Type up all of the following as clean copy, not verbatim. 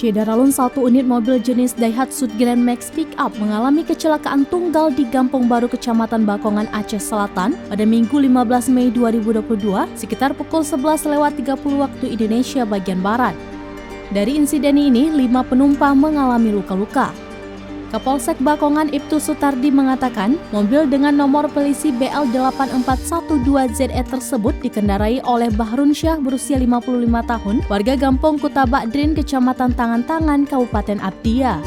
Syedaralun, satu unit mobil jenis Daihatsu Grand Max Pickup mengalami kecelakaan tunggal di Gampong Baru, Kecamatan Bakongan, Aceh Selatan pada Minggu 15 Mei 2022 sekitar pukul 11.30 waktu Indonesia bagian Barat. Dari insiden ini, 5 penumpang mengalami luka-luka. Kapolsek Bakongan Ibtu Sutardi mengatakan, mobil dengan nomor polisi BL8412ZE tersebut dikendarai oleh Bahrun Syah berusia 55 tahun, warga Gampong Kutabakdrin, Kecamatan Tangan-Tangan, Kabupaten Abdia.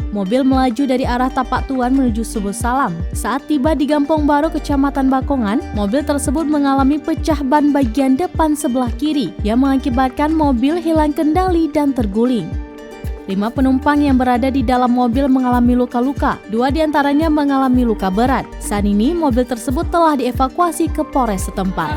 Mobil melaju dari arah Tapak Tuan menuju Subuh Salam. Saat tiba di Gampong Baru, Kecamatan Bakongan, mobil tersebut mengalami pecah ban bagian depan sebelah kiri yang mengakibatkan mobil hilang kendali dan terguling. 5 penumpang yang berada di dalam mobil mengalami luka-luka, 2 diantaranya mengalami luka berat. Saat ini mobil tersebut telah dievakuasi ke Polres setempat.